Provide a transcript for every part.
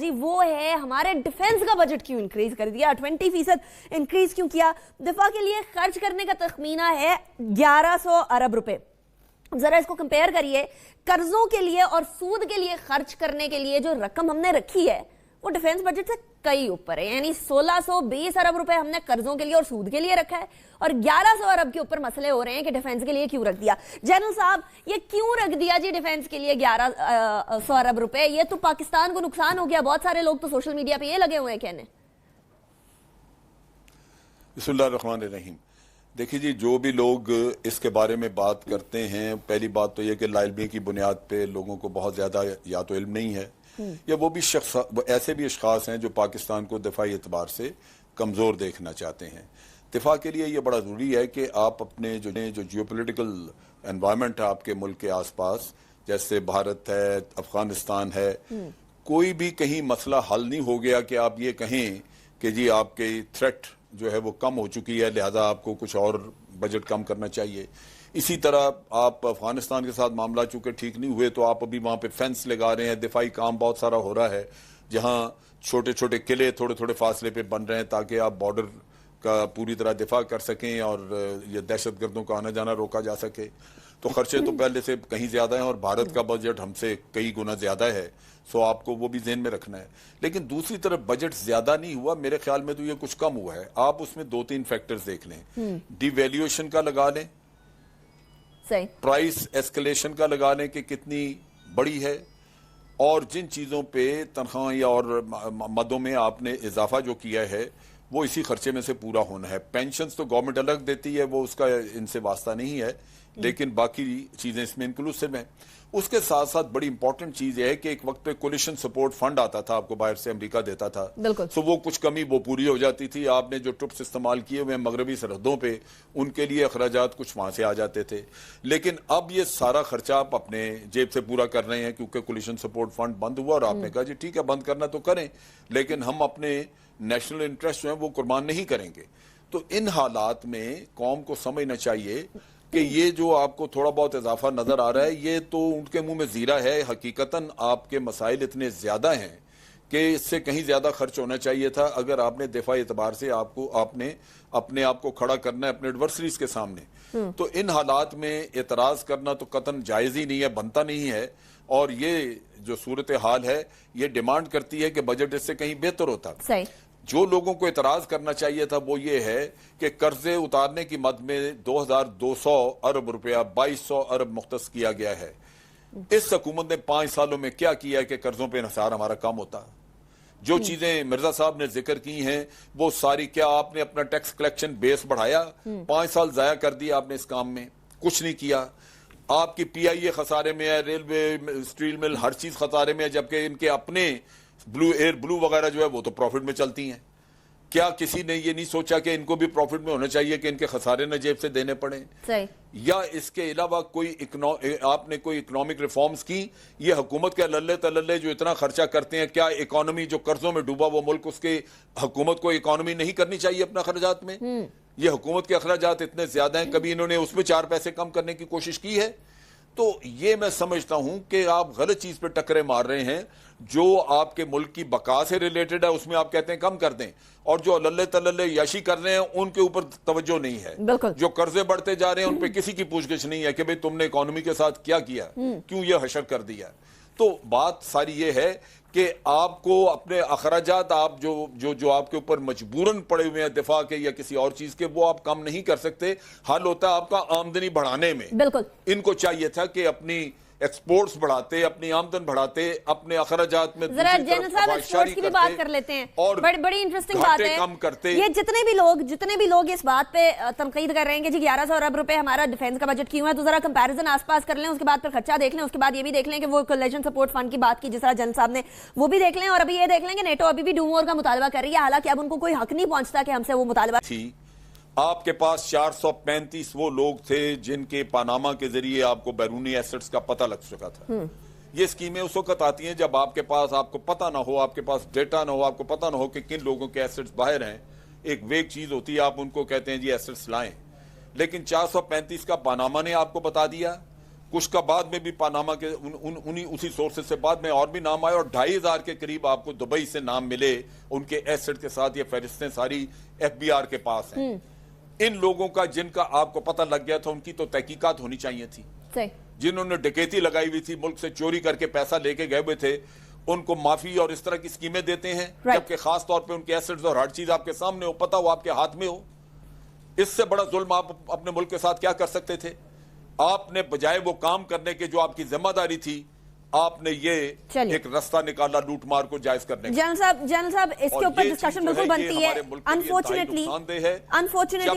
जी वो है हमारे डिफेंस का बजट क्यों इंक्रीज कर दिया, 20% इंक्रीज क्यों किया। दिफा के लिए खर्च करने का तखमीना है 1100 अरब रुपए। जरा इसको कंपेयर करिए, कर्जों के लिए और सूद के लिए खर्च करने के लिए जो रकम हमने रखी है वो डिफेंस बजट से कई ऊपर है। यानी 1620 अरब रुपए हमने कर्जों के लिए और सूद के लिए रखा है और 1100 अरब के ऊपर मसले हो रहे हैं कि डिफेंस के लिए क्यों रख दिया। जनरल साहब ये क्यों रख दिया जी डिफेंस के लिए 1100 अरब रुपए? ये तो पाकिस्तान को नुकसान हो गया। बहुत सारे लोग तो सोशल मीडिया पे ये लगे हुए हैं कहने। बिस्मिल्लाहिर्रहमानिर्रहीम। देखिए जी, जो भी लोग इसके बारे में बात करते हैं, पहली बात तो यह कि लाइल्मी की बुनियाद पे लोगों को बहुत ज्यादा या तो इल्म नहीं है या वो भी ऐसे भी अशखास हैं जो पाकिस्तान को दिफाई एतबार से कमजोर देखना चाहते हैं। दिफा के लिए यह बड़ा जरूरी है कि आप अपने जो जियोपॉलिटिकल एनवायरनमेंट है आपके मुल्क के आसपास, जैसे भारत है, अफगानिस्तान है, कोई भी कहीं मसला हल नहीं हो गया कि आप ये कहें कि जी आपके थ्रेट जो है वो कम हो चुकी है, लिहाजा आपको कुछ और बजट कम करना चाहिए। इसी तरह आप अफगानिस्तान के साथ मामला चूंकि ठीक नहीं हुए तो आप अभी वहां पे फेंस लगा रहे हैं, दिफाई काम बहुत सारा हो रहा है, जहां छोटे छोटे किले थोड़े थोड़े फासले पे बन रहे हैं ताकि आप बॉर्डर का पूरी तरह दिफा कर सकें और ये दहशतगर्दों का आना जाना रोका जा सके। तो खर्चे तो पहले से कहीं ज्यादा हैं और भारत का बजट हमसे कई गुना ज्यादा है, सो आपको वो भी ज़हन में रखना है। लेकिन दूसरी तरफ बजट ज्यादा नहीं हुआ, मेरे ख्याल में तो ये कुछ कम हुआ है। आप उसमें 2-3 फैक्टर्स देख लें। डिवैल्यूएशन का लगा लें, प्राइस एस्केलेशन का लगा लें कि कितनी बड़ी है, और जिन चीजों पे तनख्वाह और मदों में आपने इजाफा जो किया है वो इसी खर्चे में से पूरा होना है। पेंशन्स तो गवर्नमेंट अलग देती है, वो उसका इनसे वास्ता नहीं है, लेकिन बाकी चीजें इसमें इंक्लूसिव हैं। उसके साथ साथ बड़ी इंपॉर्टेंट चीज है कि एक वक्त पे कोलिशन सपोर्ट फंड आता था, आपको बाहर से अमेरिका देता था, सो वो कुछ कमी वो पूरी हो जाती थी। आपने जो ट्रुप्स इस्तेमाल किए हुए मगरबी सरहदों पे, उनके लिए अखराजात कुछ वहां से आ जाते थे। लेकिन अब ये सारा खर्चा आप अपने जेब से पूरा कर रहे हैं क्योंकि कोलिशन सपोर्ट फंड बंद हुआ और आपने कहा जी ठीक है बंद करना तो करें, लेकिन हम अपने नेशनल इंटरेस्ट जो है वो कुर्बान नहीं करेंगे। तो इन हालात में कौम को समझना चाहिए कि ये जो आपको थोड़ा बहुत इजाफा नजर आ रहा है ये तो उनके मुंह में जीरा है। हकीकतन आपके मसाइल इतने ज्यादा हैं कि इससे कहीं ज्यादा खर्च होना चाहिए था। अगर आपने दिफाई एतबार से आपने अपने आप को खड़ा करना है अपने एडवर्सरीज के सामने, तो इन हालात में एतराज करना तो कतन जायज ही नहीं है, बनता नहीं है। और ये जो सूरत हाल है ये डिमांड करती है कि बजट इससे कहीं बेहतर होता। सही। जो लोगों को एतराज करना चाहिए था वो ये है कि कर्जे उतारने की मद में 2200 अरब रुपया 2200 अरब मुख्तस किया गया है। इस हुकूमत ने 5 सालों में क्या किया है कि कर्जों पे इन्हिसार हमारा कम होता। जो चीजें मिर्जा साहब ने जिक्र की हैं वो सारी, क्या आपने अपना टैक्स कलेक्शन बेस बढ़ाया? 5 साल जाया कर दिया आपने इस काम में, कुछ नहीं किया। आपकी PIA खसारे में है, रेलवे, स्टील मिल, हर चीज खसारे में है, जबकि इनके अपने ब्लू वगैरह जो है वो तो प्रॉफिट में चलती हैं। क्या किसी ने ये नहीं सोचा कि इनको भी प्रॉफिट में होना चाहिए कि इनके खसारे न जेब से देने पड़े? सही। या इसके अलावा आपने कोई इकोनॉमिक रिफॉर्म्स की? ये हुकूमत के लल्ले तल्ले जो इतना खर्चा करते हैं, क्या इकोनॉमी जो कर्जों में डूबा वो मुल्क, उसके हुकूमत को इकोनॉमी नहीं करनी चाहिए अपना अखराजात में? ये हुकूमत के अखराजात इतने ज्यादा हैं, कभी इन्होंने उसमें 4 पैसे कम करने की कोशिश की है? तो ये मैं समझता हूं कि आप गलत चीज पे टक्करे मार रहे हैं। जो आपके मुल्क की बका से रिलेटेड है उसमें आप कहते हैं कम कर दें, और जो लल्ले तल्ले याशी कर रहे हैं उनके ऊपर तवज्जो नहीं है। जो कर्जे बढ़ते जा रहे हैं उन पे किसी की पूछगिछ नहीं है कि भाई तुमने इकोनॉमी के साथ क्या किया, क्यों ये हशर कर दिया। तो बात सारी ये है कि आपको अपने अखराजात आप जो आपके ऊपर मजबूरन पड़े हुए हैं दिफा के या किसी और चीज के, वो आप कम नहीं कर सकते। हल होता है आपका आमदनी बढ़ाने में। बिल्कुल। इनको चाहिए था कि अपनी एक्सपोर्ट्स बढ़ाते, अपनी आमदन बढ़ाते, अपने अखराजात में जरा जनरल साहब एक्सपोर्ट्स की भी बात कर लेते हैं और बड़ी इंटरेस्टिंग बात है कम करते। ये जितने भी लोग इस बात पे तनकीद कर रहे हैं कि जी 1100 अरब रुपए हमारा डिफेंस का बजट क्यों है, तो जरा कंपैरिजन आसपास कर लें, उसके बाद फिर खर्चा देख लें, उसके बाद ये भी देख लें कि वो कोलिशन सपोर्ट फंड की बात की जिस तरह जनरल साहब ने, वो भी देख लें, और अभी ये देख लें कि नेटो अभी भी डू मोर का मुतालबा कर रही है, हालांकि अब उनको कोई हक नहीं पहुंचता कि हमसे वो मुतालबा। आपके पास 435 वो लोग थे जिनके पानामा के जरिए आपको बैरूनी एसेट्स का पता लग चुका था। ये स्कीमें उस वक्त आती हैं जब आपके पास आपको पता ना हो, आपके पास डेटा ना हो, आपको पता ना हो कि किन लोगों के एसेट्स बाहर हैं। एक वेग चीज होती है, आप उनको कहते हैं जी एसेट्स लाएं, लेकिन 435 का पानामा ने आपको बता दिया कुछ का बाद में भी पानामा के उन्हीं उसी सोर्सेज से बाद में और भी नाम आए, और 2,500 के करीब आपको दुबई से नाम मिले उनके एसेट के साथ। ये फहरिस्तें सारी FBI के पास हैं। इन लोगों का जिनका आपको पता लग गया था, उनकी तो तहकीकात होनी चाहिए थी। जिन्होंने डकैती लगाई हुई थी, मुल्क से चोरी करके पैसा लेके गए हुए थे, उनको माफी और इस तरह की स्कीमें देते हैं, जबकि खास तौर पे उनके एसेट्स और हर चीज आपके सामने हो, पता हो, आपके हाथ में हो। इससे बड़ा जुल्म आप अपने मुल्क के साथ क्या कर सकते थे? आपने बजाय वो काम करने के जो आपकी जिम्मेदारी थी, आपने ये एक रास्ता निकाला लूट मार को जायज करने का। जनरल साहब इसके ऊपर डिस्कशन बिल्कुल बनती है। अनफॉर्चुनेटली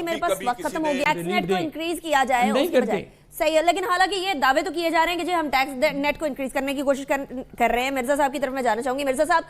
मेरे पास वक्त खत्म हो गया। टैक्स नेट को इंक्रीज किया जाए उसके बजाय, सही है, लेकिन हालांकि ये दावे तो किए जा रहे हैं कि जो हम टैक्स नेट को इंक्रीज करने की कोशिश कर रहे हैं। मिर्जा साहब की तरफ मैं जाना चाहूंगी। मिर्जा साहब,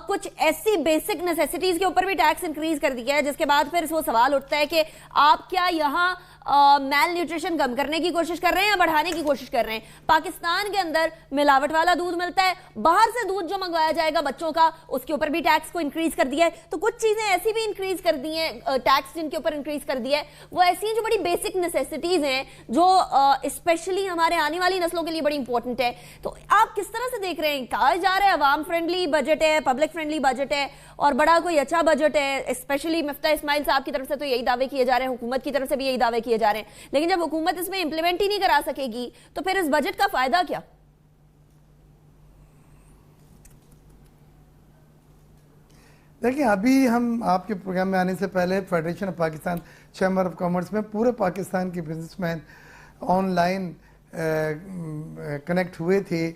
कुछ ऐसी बेसिक नेसेसिटीज के ऊपर भी टैक्स इंक्रीज कर दिया है, जिसके बाद फिर वो सवाल उठता है कि आप क्या यहाँ मैल न्यूट्रिशन कम करने की कोशिश कर रहे हैं या बढ़ाने की कोशिश कर रहे हैं? पाकिस्तान के अंदर मिलावट वाला दूध मिलता है, बाहर से दूध जो मंगवाया जाएगा बच्चों का, उसके ऊपर भी टैक्स को इंक्रीज कर दिया है। तो कुछ चीजें ऐसी भी इंक्रीज कर दी हैं, टैक्स जिनके ऊपर इंक्रीज कर दिया है वो ऐसी हैं जो बड़ी बेसिक नेसेसिटीज हैं, जो स्पेशली हमारे आने वाली नस्लों के लिए बड़ी इंपॉर्टेंट है। तो आप किस तरह से देख रहे हैं? कहा जा रहा है अवाम फ्रेंडली बजट है, पब्लिक फ्रेंडली बजट है और बड़ा कोई अच्छा बजट है। स्पेशली मिफ्ता इस्माइल साहब की तरफ से तो यही दावे किए जा रहे हैं, हुकूमत की तरफ से भी यही दावे किए जा रहे हैं, लेकिन जब हुकूमत इसमें इंप्लीमेंट ही नहीं करा सकेगी तो फिर इस बजट का फायदा क्या? देखिए, अभी हम आपके प्रोग्राम में आने से पहले federation of Pakistan chamber of commerce में पूरे पाकिस्तान के बिजनेसमैन ऑनलाइन कनेक्ट हुए थे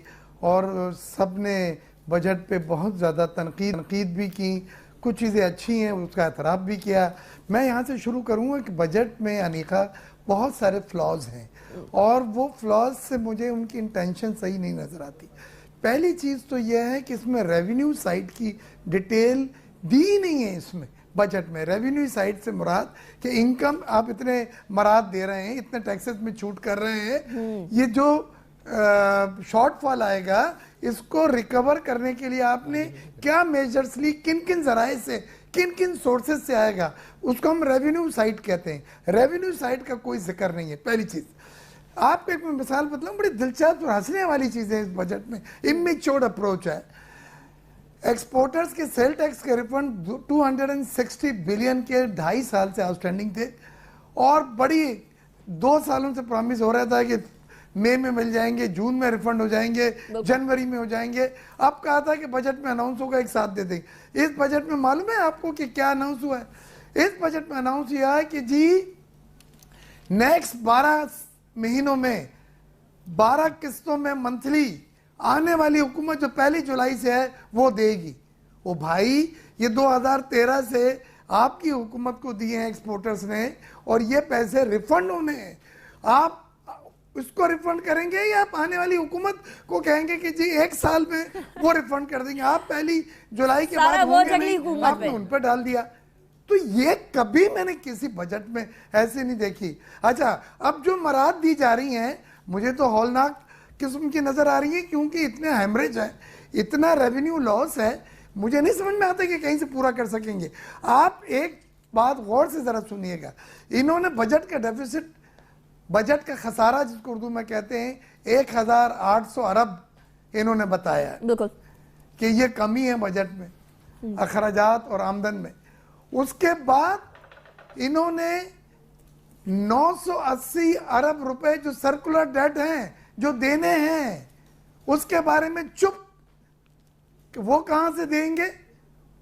और सब ने बजट पे बहुत ज़्यादा तनकीद भी की। कुछ चीज़ें अच्छी हैं, उसका एतराफ़ भी किया। मैं यहाँ से शुरू करूँगा कि बजट में अनीका बहुत सारे फ्लॉज हैं और वो फ्लॉज से मुझे उनकी इंटेंशन सही नहीं नज़र आती। पहली चीज़ तो यह है कि इसमें रेवेन्यू साइड की डिटेल दी नहीं है। इसमें बजट में रेवेन्यू साइड से मुराद कि इनकम आप इतने मराद दे रहे हैं, इतने टैक्सेस में छूट कर रहे हैं, ये जो शॉर्टफॉल आएगा इसको रिकवर करने के लिए आपने क्या मेजर्स ली, किन किन जराए से, किन किन सोर्सेज से आएगा, उसको हम रेवेन्यू साइड कहते हैं। रेवेन्यू साइड का कोई जिक्र नहीं है। पहली चीज, आपको एक मिसाल बताऊं, बड़ी दिलचस्प और हंसने वाली चीज है इस बजट में। इमेच्योर अप्रोच है। एक्सपोर्टर्स के सेल टैक्स के रिफंड 260 बिलियन के 2.5 साल से आउटस्टैंडिंग थे और बड़ी 2 सालों से प्रॉमिस हो रहा था कि मई में मिल जाएंगे, जून में रिफंड हो जाएंगे, जनवरी में हो जाएंगे। अब कहा था कि बजट में अनाउंस होगा, एक साथ दे देंगे। इस बजट में मालूम है आपको कि क्या अनाउंस हुआ है? इस बजट में अनाउंस किया है कि जी नेक्स्ट 12 महीनों में 12 किस्तों में मंथली आने वाली हुकूमत जो 1 जुलाई से है वो देगी। ओ भाई, ये 2013 से आपकी हुकूमत को दिए हैं एक्सपोर्टर्स ने और ये पैसे रिफंड होने हैं। आप इसको रिफंड करेंगे या आप आने वाली हुकूमत को कहेंगे कि जी 1 साल में वो रिफंड कर देंगे? आप 1 जुलाई के बाद आपने उन पर डाल दिया। तो ये कभी मैंने किसी बजट में ऐसे नहीं देखी। अच्छा, अब जो मराद दी जा रही हैं मुझे तो हौलनाक किस्म की नजर आ रही है, क्योंकि इतने हेमरेज है, इतना रेवेन्यू लॉस है, मुझे नहीं समझ में आता कि कहीं से पूरा कर सकेंगे। आप एक बात गौर से जरा सुनिएगा। इन्होंने बजट का डेफिसिट, बजट का खसारा जिसको उर्दू में कहते हैं, 1800 अरब इन्होंने बताया है बिल्कुल कि ये कमी है बजट में अखराजात और आमदन में। उसके बाद इन्होंने 980 अरब रुपए जो सर्कुलर डेट हैं, जो देने हैं, उसके बारे में चुप। वो कहां से देंगे?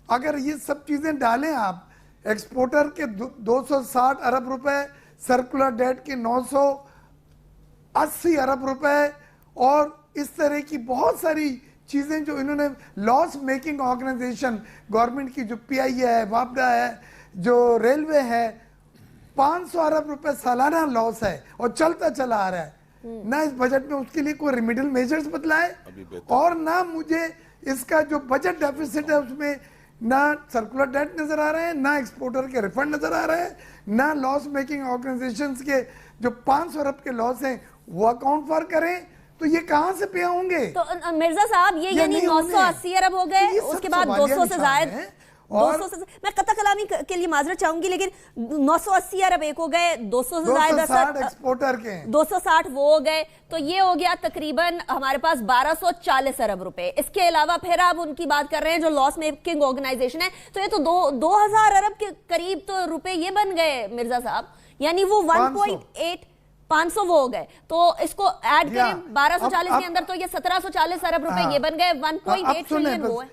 अगर ये सब चीजें डालें आप, एक्सपोर्टर के 260 अरब रुपए, सर्कुलर डेट के 980 अरब रुपए और इस तरह की बहुत सारी चीजें जो इन्होंने लॉस मेकिंग ऑर्गेनाइजेशन गवर्नमेंट की, जो PI है, वापडा है, जो रेलवे है, 500 अरब रुपए सालाना लॉस है और चलता चला आ रहा है। ना इस बजट में उसके लिए कोई रेमिडियल मेजर्स बतलाए और ना मुझे इसका जो बजट डेफिसिट है उसमें ना सर्कुलर डेट नजर आ रहे हैं, ना एक्सपोर्टर के रिफंड नजर आ रहे हैं, ना लॉस मेकिंग ऑर्गेनाइजेशंस के जो 500 अरब के लॉस हैं वो अकाउंट फॉर करें। तो ये कहां से पे होंगे? तो मिर्जा साहब, ये यानी 980 अरब हो गए, उसके बाद 200 से ज्यादा और 200 से मैं कता कलामी के लिए माजरत चाहूंगी, लेकिन 980 अरब एक हो गए, 200 से ज्यादा 260 एक्सपोर्टर के हैं, 260 वो हो गए, तो ये हो गया तकरीबन हमारे पास 1240 अरब रुपए। इसके अलावा फिर आप उनकी बात कर रहे हैं जो लॉस मेकिंग ऑर्गेनाइजेशन है, तो ये तो 2000 अरब के करीब तो रुपए ये बन गए मिर्जा साहब, यानी वो 500 वो हो गए, तो इसको ऐड करें 1240 के अंदर तो ये 1740 अरब रुपए ये बन गए, 1.8 ट्रिलियन वो है।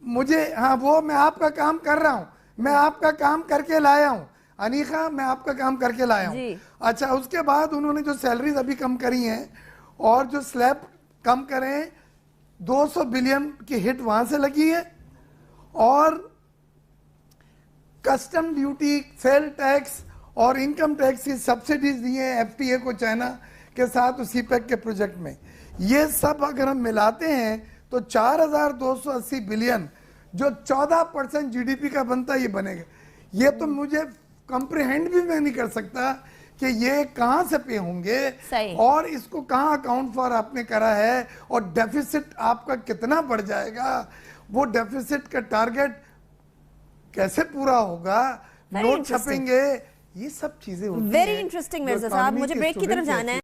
मुझे वो मैं आपका काम कर रहा हूं, मैं आपका काम करके लाया हूं अनीखा, मैं आपका काम करके लाया हूं। अच्छा, उसके बाद उन्होंने जो सैलरीज अभी कम करी हैं और जो स्लैब कम करें, 200 बिलियन की हिट वहां से लगी है, और कस्टम ड्यूटी, सेल टैक्स और इनकम टैक्स की सब्सिडीज दी है एफटीए को चाइना के साथ उसी पैक के प्रोजेक्ट में। ये सब अगर हम मिलाते हैं तो 4280 बिलियन जो 14% जीडीपी का बनता ये बनेगा। ये तो मुझे कंप्रीहेंड भी मैं नहीं कर सकता कि ये कहां से पे होंगे और इसको कहां अकाउंट फॉर आपने करा है, और डेफिसिट आपका कितना बढ़ जाएगा, वो डेफिसिट का टारगेट कैसे पूरा होगा, नोट छपेंगे, ये सब चीजें होती हैं। वेरी इंटरेस्टिंग मिर्जा साहब, मुझे ब्रेक की तरफ जाना है।